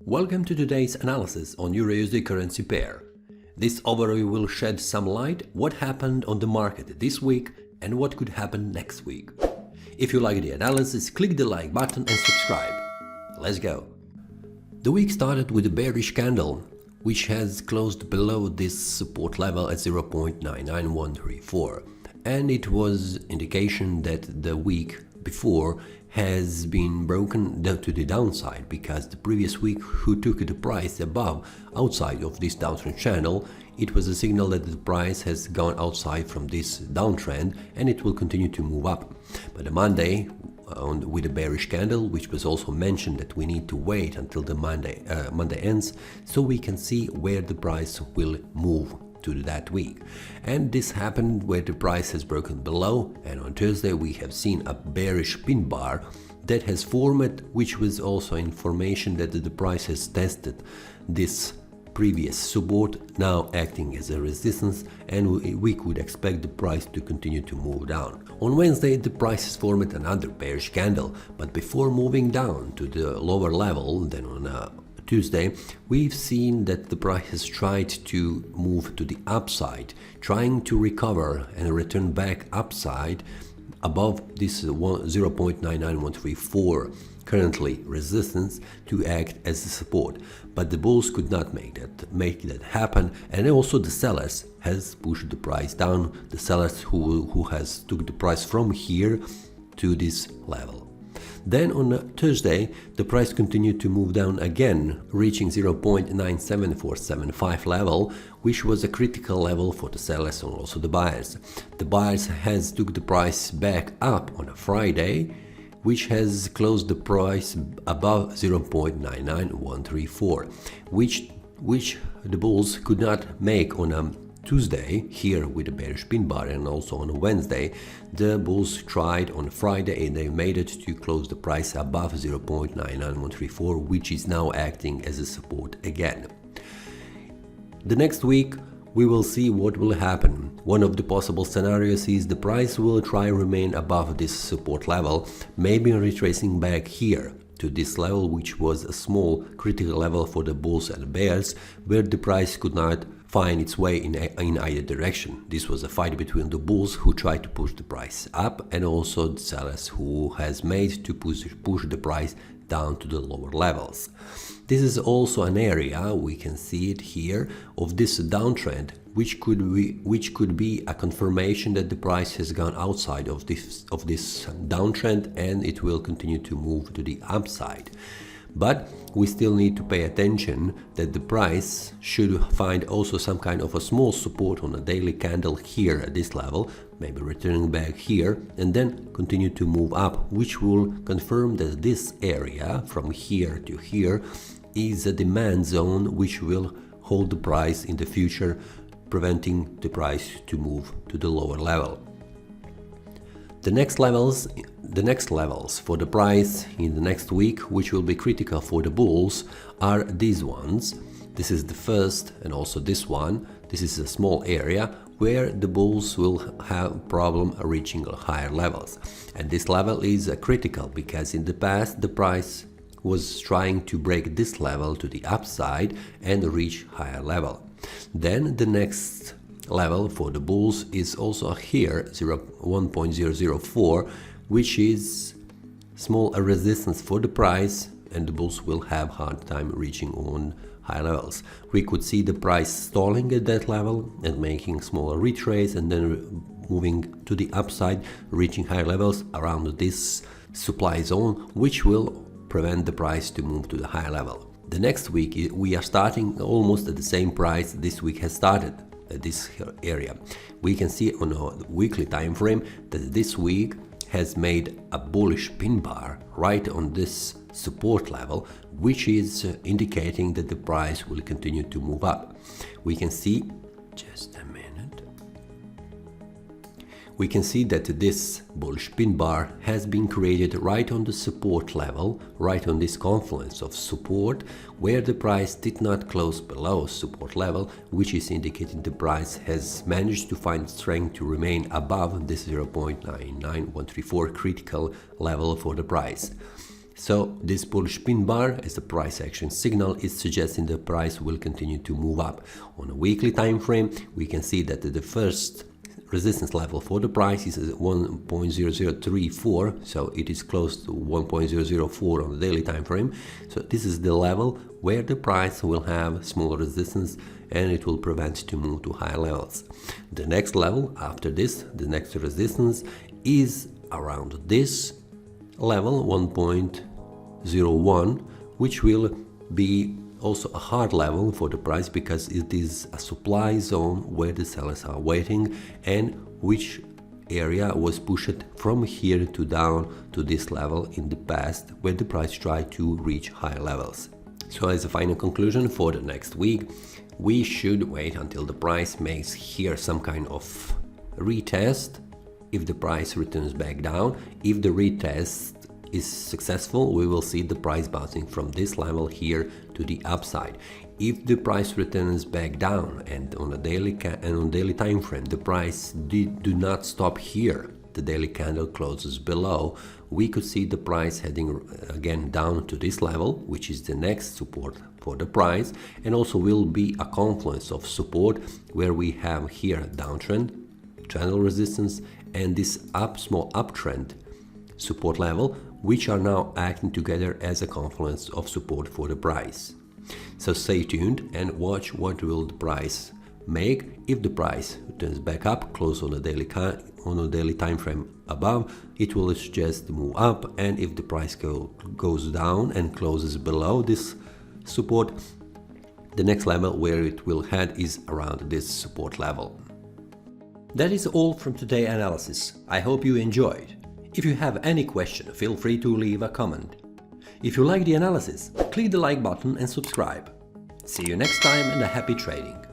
Welcome to today's analysis on EURUSD currency pair. This overview will shed some light what happened on the market this week and what could happen next week. If you like the analysis, click the like button and subscribe. Let's go. The week started with a bearish candle, which has closed below this support level at 0.99134, and it was indication that the week before has been broken to the downside, because the previous week who took the price above outside of this downtrend channel, it was a signal that the price has gone outside from this downtrend and it will continue to move up. But on Monday, with a bearish candle, which was also mentioned that we need to wait until the Monday ends, so we can see where the price will move to that week. And this happened where the price has broken below, and on Thursday we have seen a bearish pin bar that has formed, which was also information that the price has tested this previous support, now acting as a resistance, and we could expect the price to continue to move down. On Wednesday the price has formed another bearish candle, but before moving down to the lower level than on Tuesday, we've seen that the price has tried to move to the upside, trying to recover and return back upside above this 0.99134 currently resistance to act as a support. But the bulls could not make that happen, and also the sellers has pushed the price down, the sellers who has took the price from here to this level. Then on Thursday, the price continued to move down again, reaching 0.97475 level, which was a critical level for the sellers and also the buyers. The buyers has took the price back up on a Friday, which has closed the price above 0.99134, which the bulls could not make on a Tuesday here with a bearish pin bar, and also on a Wednesday the bulls tried on Friday and they made it to close the price above 0.99134, which is now acting as a support again. The next week we will see what will happen. One of the possible scenarios is the price will try remain above this support level, maybe retracing back here to this level, which was a small critical level for the bulls and bears, where the price could not find its way in either direction. This was a fight between the bulls who tried to push the price up, and also the sellers who has made to push the price down to the lower levels. This is also an area, we can see it here, of this downtrend, which could be a confirmation that the price has gone outside of this downtrend and it will continue to move to the upside. But we still need to pay attention that the price should find also some kind of a small support on a daily candle here at this level, maybe returning back here, and then continue to move up, which will confirm that this area from here to here is a demand zone which will hold the price in the future, preventing the price to move to the lower level. The next levels for the price in the next week, which will be critical for the bulls, are these ones. This is the first, and also this one. This is a small area where the bulls will have problem reaching higher levels, and this level is critical because in the past the price was trying to break this level to the upside and reach higher level. Then the next level for the bulls is also here, 1.004, which is small resistance for the price, and the bulls will have hard time reaching on high levels. We could see the price stalling at that level and making smaller retrace, and then moving to the upside, reaching higher levels around this supply zone, which will prevent the price to move to the higher level. The next week we are starting almost at the same price this week has started at this area. We can see on a weekly time frame that this week has made a bullish pin bar right on this support level, which is indicating that the price will continue to move up. We can see, just a minute, we can see that this bullish pin bar has been created right on the support level, right on this confluence of support, where the price did not close below support level, which is indicating the price has managed to find strength to remain above this 0.99134 critical level for the price. So this bullish pin bar as a price action signal is suggesting the price will continue to move up. On a weekly time frame, we can see that the first resistance level for the price is 1.0034, so it is close to 1.004 on the daily time frame. So this is the level where the price will have smaller resistance and it will prevent to move to higher levels. The next level after this, the next resistance, is around this level 1.01, which will be also a hard level for the price because it is a supply zone where the sellers are waiting and which area was pushed from here to down to this level in the past where the price tried to reach higher levels. So as a final conclusion for the next week, we should wait until the price makes here some kind of retest. If the price returns back down, if the retest is successful, we will see the price bouncing from this level here to the upside. If the price returns back down and on a daily time frame the price do not stop here, the daily candle closes below, we could see the price heading again down to this level, which is the next support for the price, and also will be a confluence of support where we have here downtrend, channel resistance, and this small uptrend support level, which are now acting together as a confluence of support for the price. So stay tuned and watch what will the price make. If the price turns back up, close on a daily time frame above, it will suggest move up, and if the price goes down and closes below this support, the next level where it will head is around this support level. That is all from today's analysis. I hope you enjoyed. If you have any question, feel free to leave a comment. If you like the analysis, click the like button and subscribe. See you next time and a happy trading!